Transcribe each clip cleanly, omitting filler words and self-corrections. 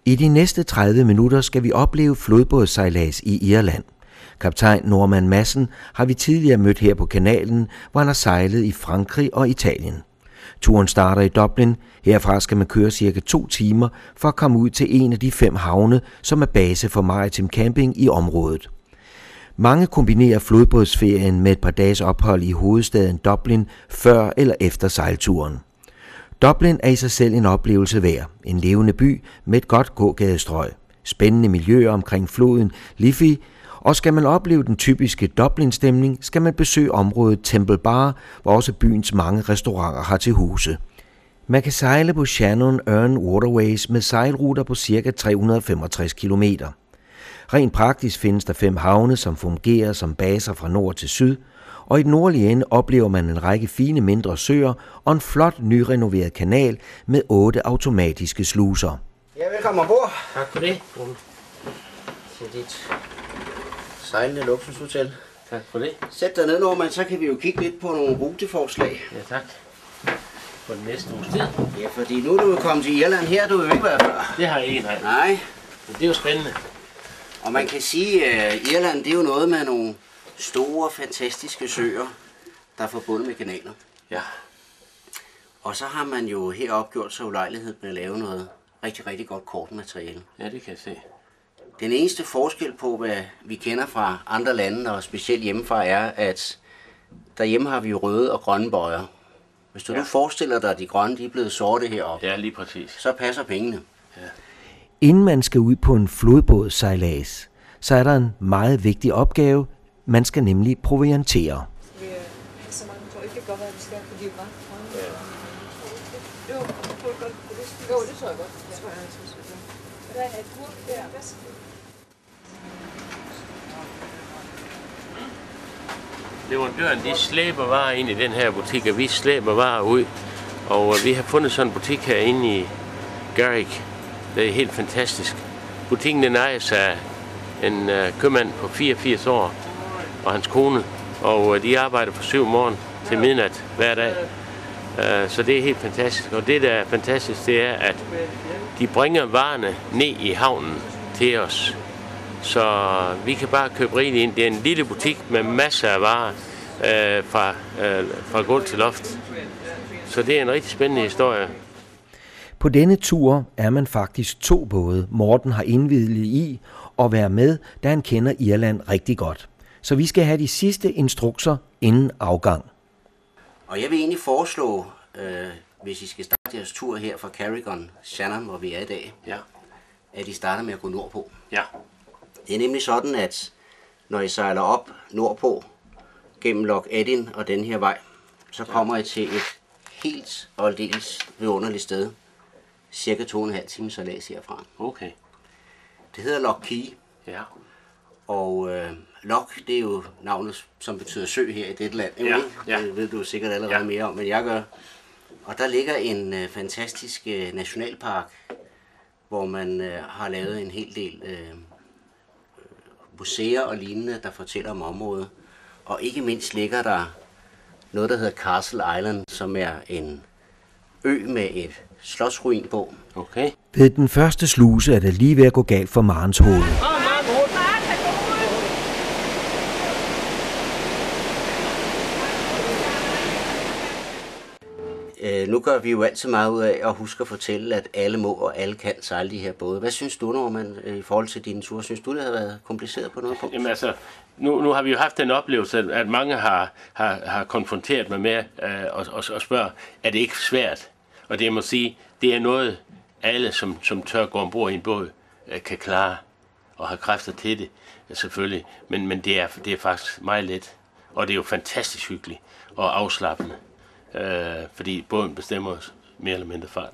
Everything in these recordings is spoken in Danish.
I de næste 30 minutter skal vi opleve flodbådssejlads i Irland. Kaptajn Norman Madsen har vi tidligere mødt her på kanalen, hvor han har sejlet i Frankrig og Italien. Turen starter i Dublin. Herfra skal man køre cirka 2 timer for at komme ud til en af de 5 havne, som er base for maritim camping i området. Mange kombinerer flodbådsferien med et par dages ophold i hovedstaden Dublin før eller efter sejlturen. Dublin er i sig selv en oplevelse værd. En levende by med et godt gågadestrøg. Spændende miljøer omkring floden Liffey, og skal man opleve den typiske Dublin-stemning, skal man besøge området Temple Bar, hvor også byens mange restauranter har til huse. Man kan sejle på Shannon Earn Waterways med sejlruter på ca. 365 km. Rent praktisk findes der 5 havne, som fungerer som baser fra nord til syd, og i den nordlige ende oplever man en række fine mindre søer og en flot nyrenoveret kanal med 8 automatiske sluser. Ja, velkommen ombord. Tak for det. Til dit sejlende luksushotel. Tak for det. Sæt dig ned, Norman, så kan vi jo kigge lidt på nogle ruteforslag. Ja, tak. For den næste uges tid. Ja, fordi nu er du kommet til Irland her, du har jo ikke været før. Det har jeg ikke, nej. Nej. Men det er jo spændende. Og man kan sige, at Irland, det er jo noget med nogle store, fantastiske søer, der er forbundet med kanaler. Ja. Og så har man jo her opgjort sig ulejlighed med at lave noget rigtig, rigtig godt kortmateriale. Ja, det kan jeg se. Den eneste forskel på, hvad vi kender fra andre lande, og specielt hjemmefra, er, at derhjemme har vi jo røde og grønne bøjer. Hvis du nu forestiller dig, at de grønne de er blevet sorte heroppe, Ja, lige præcis. så passer pengene. Ja. Inden man skal ud på en flodbådssejlads, så er der en meget vigtig opgave. Man skal nemlig proviantere. Så mange tror ikke, det kan godt være, at vi skal, fordi det er meget. Jo, det tror jeg godt. Det tror jeg også. Der er et gurk der. Leverandøren, de slæber varer ind i den her butik, og vi slæber varer ud. Og vi har fundet sådan en butik herinde i Garrick. Det er helt fantastisk. Butikken den ejes af en købmand på 84 år og hans kone. Og de arbejder fra 7 morgen til midnat hver dag. Så det er helt fantastisk. Og det, der er fantastisk, det er, at de bringer varerne ned i havnen til os. Så vi kan bare købe rigeligt ind. Det er en lille butik med masser af varer fra gulv til loft. Så det er en rigtig spændende historie. På denne tur er man faktisk 2 både. Morten har indvidet i at være med, da han kender Irland rigtig godt. Så vi skal have de sidste instrukser inden afgang. Og jeg vil egentlig foreslå, hvis I skal starte jeres tur her fra Carrick-on Shannon, hvor vi er i dag, at I starter med at gå nordpå. Ja. Det er nemlig sådan, at når I sejler op nordpå gennem Loch Eddin og den her vej, så kommer I til et helt og aldeles vidunderligt sted. Cirka 2,5 timer sejlads herfra. Okay. Det hedder Loch Key. Ja. Og Loch, det er jo navnet, som betyder sø her i dette land. Ja. Det ved du sikkert allerede mere om, men jeg gør. Og der ligger en fantastisk nationalpark, hvor man har lavet en hel del museer og lignende, der fortæller om området. Og ikke mindst ligger der noget, der hedder Castle Island, som er en ø med et slotsruin på. Okay. Ved den første sluse er det lige ved at gå galt for Marens hoved. Nu gør vi jo altid meget ud af at huske at fortælle, at alle må og alle kan sejle de her både. Hvad synes du, Norman, i forhold til dine ture? Synes du, det har været kompliceret på noget punkt? Jamen altså, nu har vi jo haft den oplevelse, at mange har konfronteret mig med og spørger, er det ikke svært? Og det jeg må sige, det er noget, alle, som tør gå ombord i en båd, kan klare og har kræfter til det, selvfølgelig. Men det er faktisk meget let, og det er jo fantastisk hyggeligt og afslappende. Fordi båden bestemmer os mere eller mindre fart.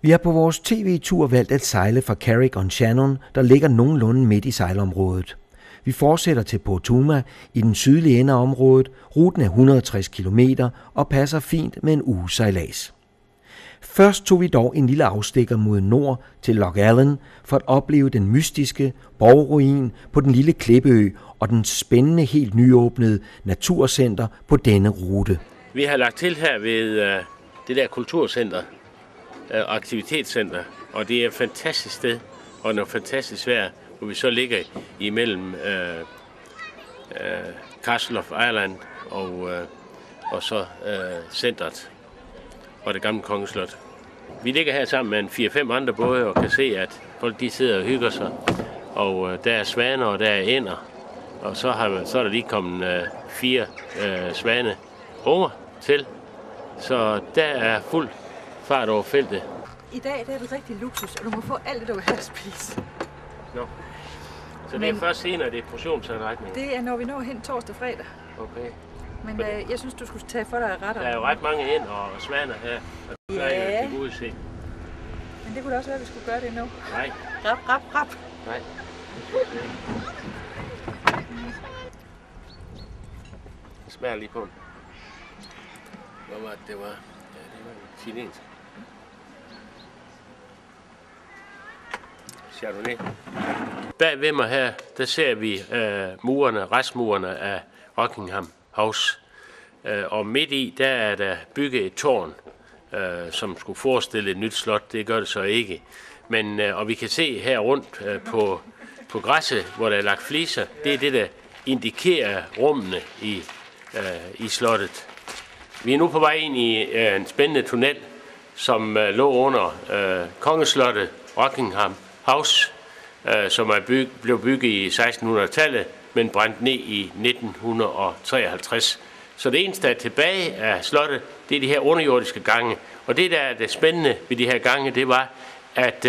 Vi har på vores tv-tur valgt at sejle fra Carrick-on-Shannon, der ligger nogenlunde midt i sejlområdet. Vi fortsætter til Portumna i den sydlige ende af området. Ruten er 160 km og passer fint med en uges sejlads. Først tog vi dog en lille afstikker mod nord til Loch Allen for at opleve den mystiske borgruin på den lille klippeø og den spændende helt nyåbnede naturcenter på denne rute. Vi har lagt til her ved det der kulturcenter og aktivitetscenter, og det er et fantastisk sted og noget fantastisk vejr, hvor vi så ligger imellem Castle of Ireland og så centret og det gamle kongeslot. Vi ligger her sammen med en 4-5 andre både og kan se, at folk de sidder og hygger sig. Og der er svaner, og der er ænder. Og så er der lige kommet 4 svane unger til. Så der er fuld fart over feltet. I dag der er det rigtig luksus, og du må få alt det, du vil have at spise. No. Så det er først senere, det er portionsanretning? Det er, når vi når hen torsdag og fredag. Okay. Men jeg synes, du skulle tage for dig af retter. Der er jo ret mange ænder og svaner her. Og det er jo ikke udset. Men det kunne da også være, at vi skulle gøre det nu. Nej. Rap. Nej. Jeg smager lige på den. Hvad var det, var? Ja, det var chilensk. Chardonnay. Bag ved mig her, der ser vi restmurene af Rockingham House. Og midt i, der er der bygget et tårn, som skulle forestille et nyt slot. Det gør det så ikke. Men, og vi kan se her rundt på græsset, hvor der er lagt fliser, det er det, der indikerer rummene i slottet. Vi er nu på vej ind i en spændende tunnel, som lå under kongeslottet Rockingham House, som blev bygget i 1600-tallet, men brændt ned i 1953. Så det eneste, der er tilbage af slottet, det er de her underjordiske gange. Og det, der er det spændende ved de her gange, det var, at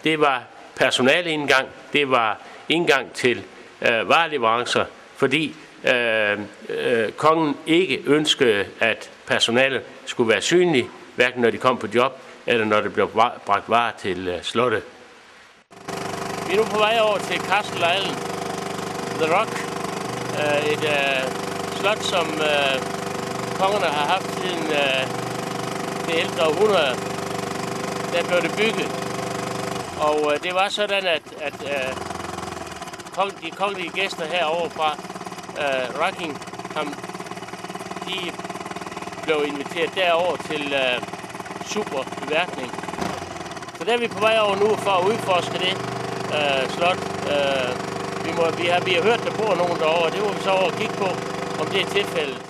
det var personaleindgang, det var indgang til vareleverancer, fordi kongen ikke ønskede, at personalet skulle være synlige, hverken når de kom på job, eller når det blev bragt varer til slottet. Vi er nu på vej over til Castle Island, The Rock, et slot, som kongerne har haft siden det ældre århundrede. Der blev det bygget, og det var sådan, at de kongelige gæster herovre fra Rockingham, de blev inviteret derover til super beværtning. Så der er vi på vej over nu for at udforske det slot. Vi har hørt, der bor nogen derovre, og det må vi så over og kigge på, om det er tilfældet.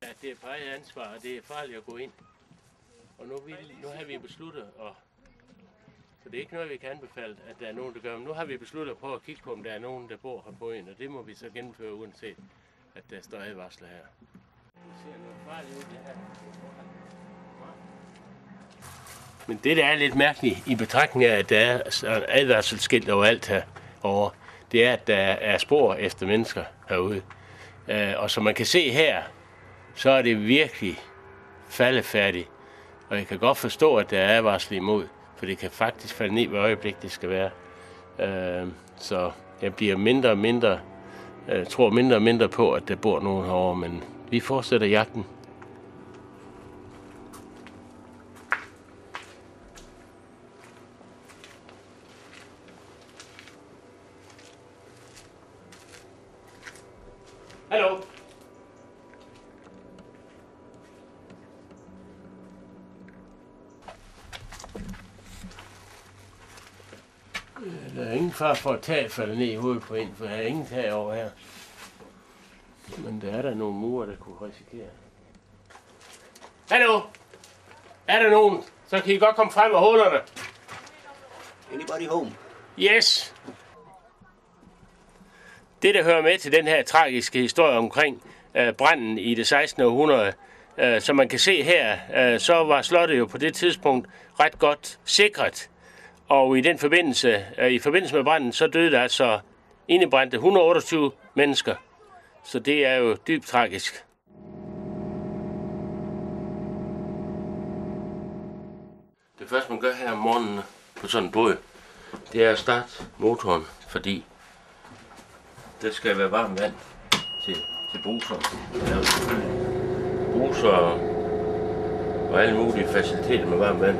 Ja, det er på eget ansvar, og det er farligt at gå ind. Og nu har vi besluttet, så det er ikke noget, vi kan anbefale, at der er nogen, der gør. Men nu har vi besluttet at prøve at kigge på, om der er nogen, der bor her på en, og det må vi så gennemføre, uanset at der står advarsler her. Det ser noget farligt ud, det her. Men det, der er lidt mærkeligt i betragtning af, at der er advarselsskilt overalt herovre, det er, at der er spor efter mennesker herude. Og som man kan se her, så er det virkelig faldefærdigt. Og jeg kan godt forstå, at der er advarsel imod, for det kan faktisk falde ned, hvad øjeblik det skal være. Så jeg bliver tror mindre og mindre på, at der bor nogen herovre, men vi fortsætter jagten. Hallo? Der er ingen far for at tage falde ned i hovedet på en, for der er ingen tag over her. Men der er der nogle mure, der kunne risikere. Hallo? Er der nogen? Så kan I godt komme frem af hullerne. Anybody home? Yes! Det, der hører med til den her tragiske historie omkring branden i det 16. århundrede, som man kan se her, så var slottet jo på det tidspunkt ret godt sikret. Og i forbindelse med branden, så døde der altså indebrændte 128 mennesker. Så det er jo dybt tragisk. Det første, man gør her om morgenen på sådan en båd, det er at starte motoren, fordi der skal være varmt vand til bruser. Bruser og alle mulige faciliteter med varmt vand.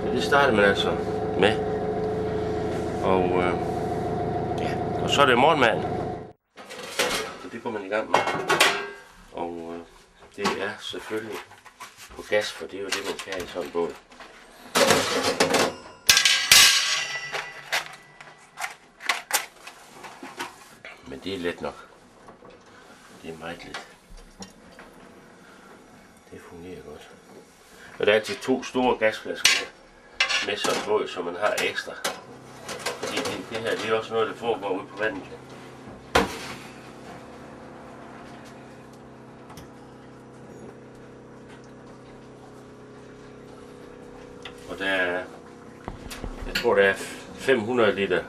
Så det starter man altså med. Og så er det morgenmaden. Så det går man i gang med. Og det er selvfølgelig på gas, for det er jo det, man kan i sådan en båd. Men det er let nok. Det er meget let. Det fungerer godt. Og der er altid 2 store gasflasker med sådan en båd, så man har ekstra. Fordi det her, det er også noget, der foregår ude på vandet. Og der er, jeg tror der er 500 liter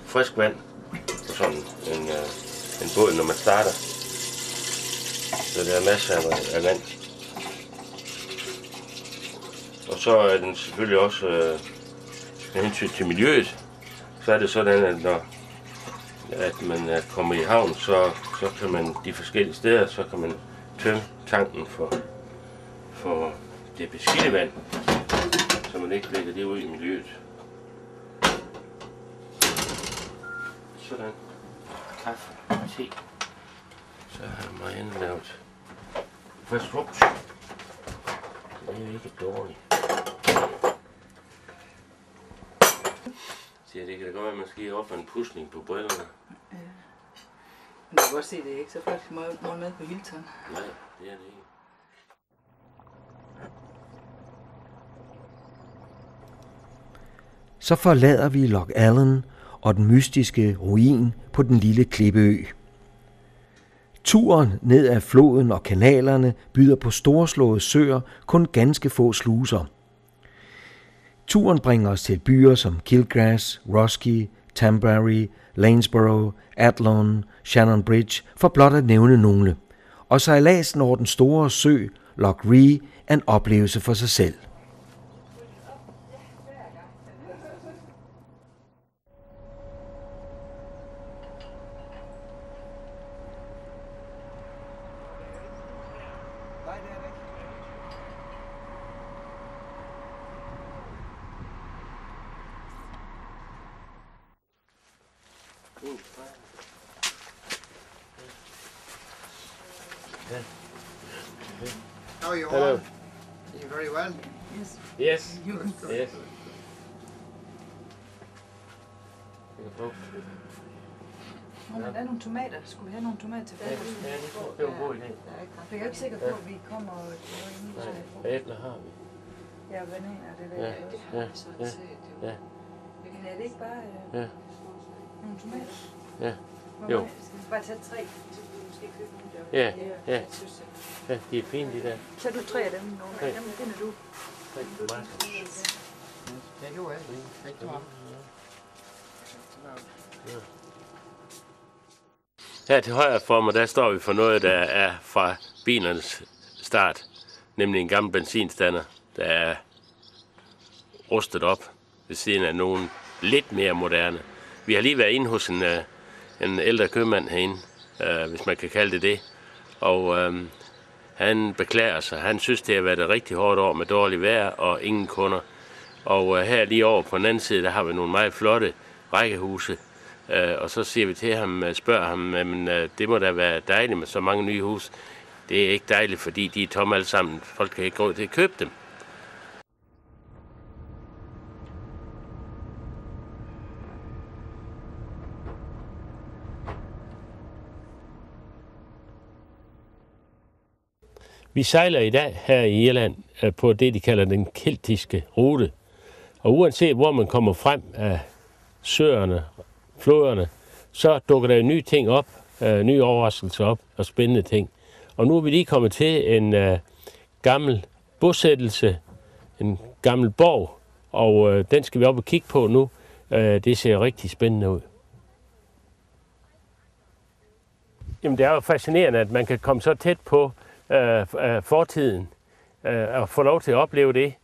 frisk vand på sådan en båd, når man starter. Så der er masser af vand. Og så er den selvfølgelig også med hensyn til miljøet, så er det sådan, at man kommer i havn, så kan man de forskellige steder, så kan man tømme tanken for det beskidte vand, så man ikke lægger det ud i miljøet. Sådan. Kaffe, te. Så har Marianne lavet frisk frugt. Det er jo ikke dårligt. Så det kan da godt være, at man skal op en pudsning på brillerne. Ja. Men du kan godt se, det er ikke så faktisk meget med på Hilton. Nej, det er det ikke. Så forlader vi Loch Allen og den mystiske ruin på den lille klippeø. Turen ned ad floden og kanalerne byder på storslåede søer, kun ganske få sluser. Turen bringer os til byer som Kilgrass, Roskilde, Tambury, Lanesborough, Athlone, Shannon Bridge, for blot at nævne nogle. Og sejladsen over den store sø, Loch Ree, er en oplevelse for sig selv. How are you Hello. all? Are you very well? Yes. Yes. You can go. Yes. Nå, men der er nogle tomater. Skulle vi have nogle tomater tilbage? Ja, det var en god idé. Jeg er ikke sikker på, at vi kommer og Nej, æbler har vi. Ja, bananer, det der. Ja, ja, ja, ja. Men er det ikke bare Ja. nogle tomater? Ja. Hvor Jo. meget? Skal vi bare tage 3? Så kan vi måske købe nogle der. Ja, ja. Ja, de er fine, de der. Tag du 3 af dem, nogle af dem finder du. Take away. Take them up. Her til højre for mig, der står vi for noget, der er fra bilernes start. Nemlig en gammel benzinstander, der er rustet op ved siden af nogen lidt mere moderne. Vi har lige været inde hos en ældre købmand herinde, hvis man kan kalde det. Og han beklager sig. Han synes, det har været et rigtig hårdt år med dårligt vejr og ingen kunder. Og her lige over på den anden side, der har vi nogle meget flotte rækkehuse. Og så siger vi til ham, spørger ham, men det må da være dejligt med så mange nye hus. Det er ikke dejligt, fordi de er tomme alle sammen. Folk kan ikke gå til at købe dem. Vi sejler i dag her i Irland på det, de kalder den keltiske rute. Og uanset hvor man kommer frem af søerne, floderne, så dukker der nye ting op, nye overraskelser op og spændende ting. Og nu er vi lige kommet til en gammel bosættelse, en gammel borg, og den skal vi op og kigge på nu. Det ser rigtig spændende ud. Jamen, det er jo fascinerende, at man kan komme så tæt på fortiden og få lov til at opleve det.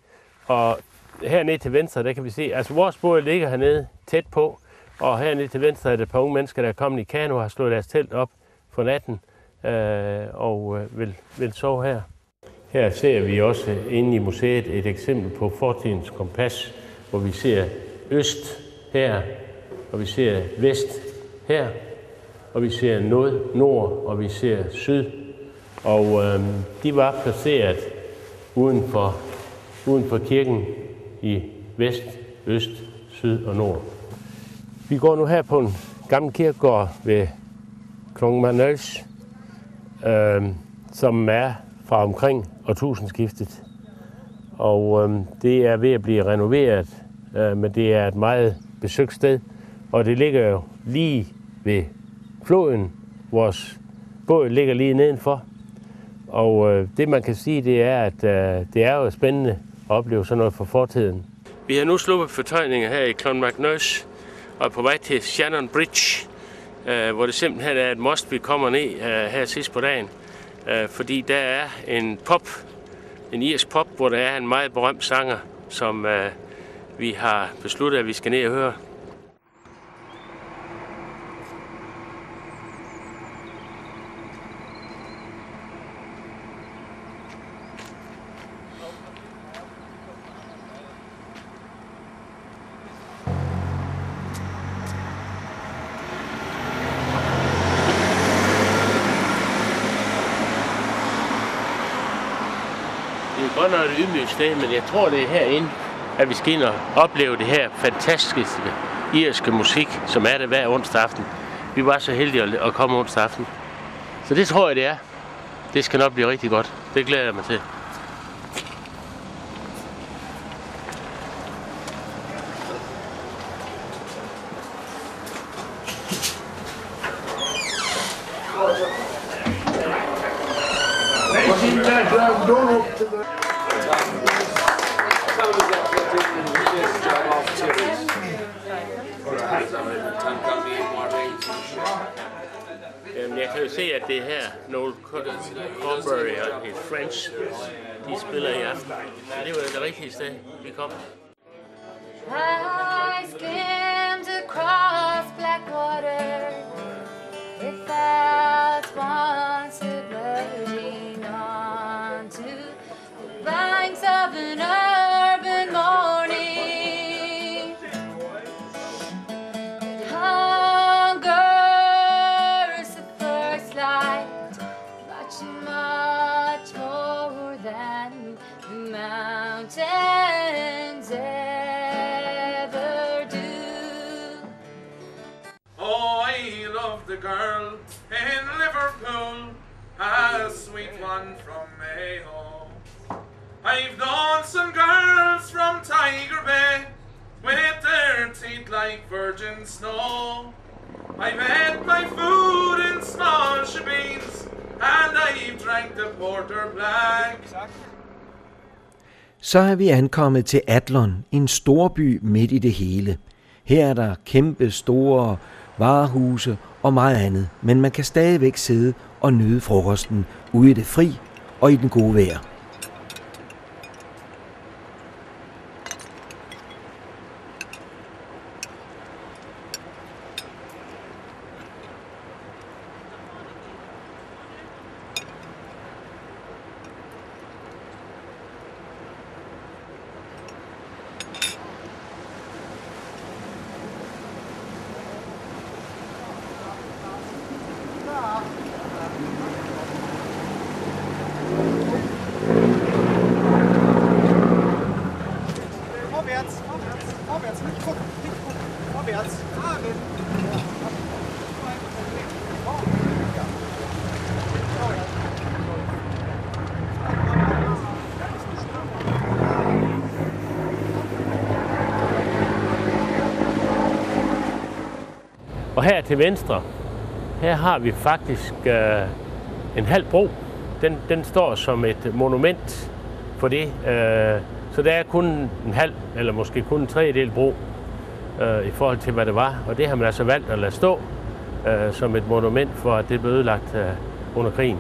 Og hernede til venstre, der kan vi se, altså vores båd ligger hernede tæt på, og hernede til venstre er der et par unge mennesker, der er kommet i kano og har slået deres telt op for natten og vil sove her. Her ser vi også inde i museet et eksempel på fortidens kompas, hvor vi ser øst her, og vi ser vest her, og vi ser nord, og vi ser syd. Og de var placeret uden for kirken i vest, øst, syd og nord. Vi går nu her på en gammel kirkegård ved Clonmacnoise, som er fra omkring årtusindskiftet. Og det er ved at blive renoveret, men det er et meget besøgt sted. Og det ligger jo lige ved floden. Vores båd ligger lige nedenfor. Og det man kan sige, det er, at det er jo spændende at opleve sådan noget fra fortiden. Vi har nu sluppet fortøjninger her i Clonmacnoise og er på vej til Shannon Bridge, hvor det simpelthen er et must, vi kommer ned her sidst på dagen. Fordi der er en irsk pop, hvor der er en meget berømt sanger, som vi har besluttet, at vi skal ned og høre. Det er godt nok et ydmygt sted, men jeg tror, det er herinde, at vi skal ind og opleve det her fantastiske irske musik, som er det hver onsdag aften. Vi var så heldige at komme onsdag aften. Så det tror jeg, det er. Det skal nok blive rigtig godt. Det glæder jeg mig til. Jeg kan jo se, at det er her, Noel Corbury og et French, de spiller i aften. Så det var det rigtige sted, vi kom. I skimmed across black water without once submerging onto the banks of an urban morning. Hunger is the first light, much more than the mountains ever do. Oh, I love the girl in Liverpool, a sweet one from Mayo. I've known some girls from Tiger Bay with their teeth like virgin snow. I've had my food in small shebeens and I've drank the porter black. Så er vi ankommet til Athlone, en storby midt i det hele. Her er der kæmpe store varehuse og meget andet, men man kan stadigvæk sidde og nyde frokosten ude i det fri og i den gode vejr. Og her til venstre, her har vi faktisk en halv bro. Den står som et monument for det. Så der er kun en halv, eller måske kun en tredjedel bro i forhold til, hvad det var. Og det har man altså valgt at lade stå som et monument for, at det blev ødelagt under krigen.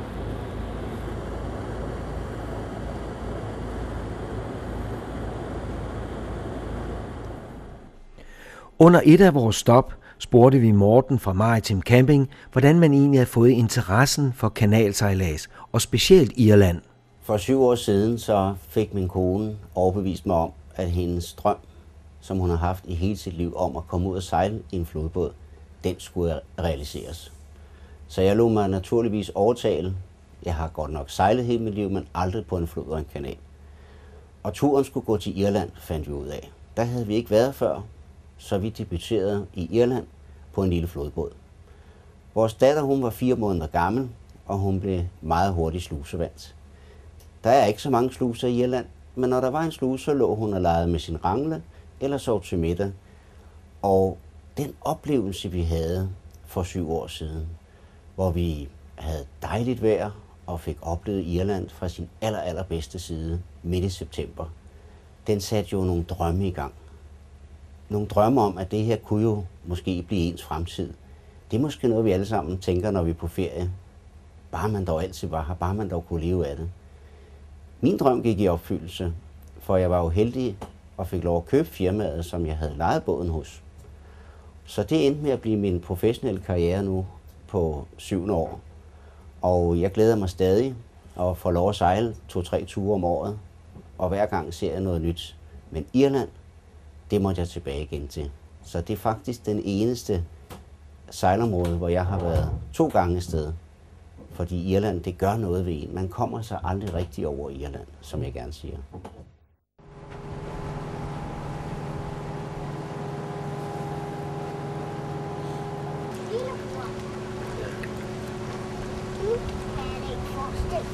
Under et af vores stop spurgte vi Morten fra Maritim Camping, hvordan man egentlig har fået interessen for kanalsejlads, og specielt Irland. For 7 år siden så fik min kone overbevist mig om, at hendes drøm, som hun har haft i hele sit liv om at komme ud og sejle i en flodbåd, den skulle realiseres. Så jeg lod mig naturligvis overtale Jeg har godt nok sejlet hele mit liv, men aldrig på en flod og en kanal. Og turen skulle gå til Irland, fandt vi ud af. Der havde vi ikke været før, så vi debuterede i Irland på en lille flodbåd. Vores datter, hun var 4 måneder gammel, og hun blev meget hurtigt slusevant. Der er ikke så mange sluser i Irland, men når der var en sluse, så lå hun og legede med sin rangle eller sov til middag. Og den oplevelse, vi havde for 7 år siden, hvor vi havde dejligt vejr og fik oplevet Irland fra sin allerbedste side midt i september, den satte jo nogle drømme i gang. Nogle drømme om, at det her kunne jo måske blive ens fremtid. Det er måske noget, vi alle sammen tænker, når vi er på ferie. Bare man dog altid var her, bare man dog kunne leve af det. Min drøm gik i opfyldelse, for jeg var jo heldig og fik lov at købe firmaet, som jeg havde lejet båden hos. Så det endte med at blive min professionelle karriere nu på 7. år. Og jeg glæder mig stadig og får lov at sejle 2-3 ture om året. Og hver gang ser jeg noget nyt. Men Irland, det måtte jeg tilbage igen til. Så det er faktisk den eneste sejlområde, hvor jeg har været 2 gange afsted. Fordi Irland, det gør noget ved en. Man kommer sig aldrig rigtig over Irland, som jeg gerne siger.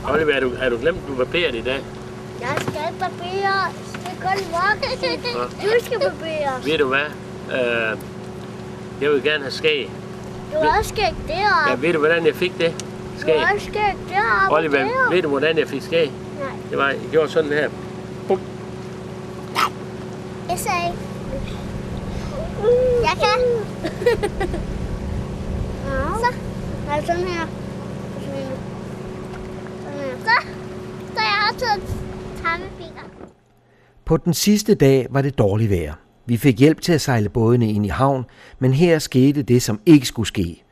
Oliver, er du glemt papiret i dag? Jeg skal papirer. Det er godt voksen. Du skal papirer. Ved du hvad? Jeg vil gerne have skæg. Du har også skæg deroppe. Ja, ved du, hvordan jeg fik det? Skæg. Du har også skæg deroppe. Oliver, ved du, hvordan jeg fik skæg? Nej. Det var, jeg gjorde sådan her. Bum. Jeg sagde. Jeg kan. Så. Nej, sådan her. Så jeg har taget tarmefinger. På den sidste dag var det dårligt vejr. Vi fik hjælp til at sejle bådene ind i havn, men her skete det, som ikke skulle ske.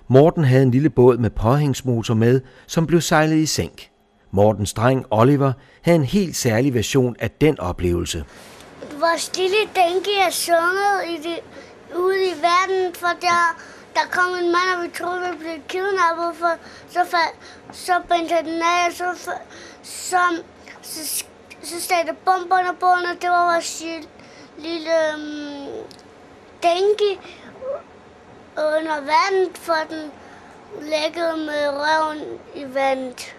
Morten havde en lille båd med påhængsmotor med, som blev sejlet i sænk. Mortens dreng Oliver havde en helt særlig version af den oplevelse. Vores lille Denki er sunget ude i verden, for der kom en mand, og vi troede, vi blev kidnappet, for så bændte den af, og så stod der bomber under båden, og det var vores lille Denki under vandet, for den lækkede med røven i vandet.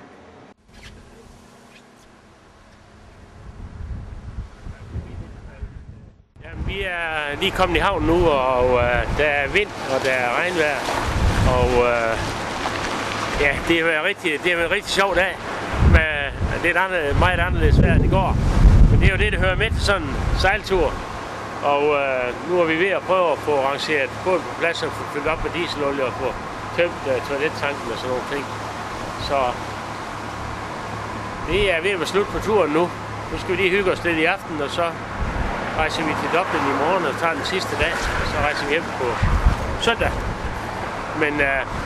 Vi er lige kommet i havn nu, og der er vind, og der er regnvejr. Og ja, det har været en rigtig sjov dag. Med lidt meget anderledes vejr end i går. Men det er jo det, der hører med til sådan en sejltur. Og nu er vi ved at prøve at få rangeret båden på plads og få fyldt op med dieselolie og få tømt toilettanken og sådan nogle ting. Så det er ved at være slut på turen nu. Nu skal vi lige hygge os lidt i aften, og så rejser vi til Dublin i morgen og tager den sidste dag, og så rejser vi hjem på søndag. Men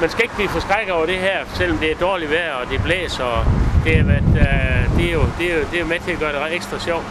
man skal ikke blive forskrækket over det her, selvom det er dårligt vejr, og det blæser, og det er jo med til at gøre det ekstra sjovt.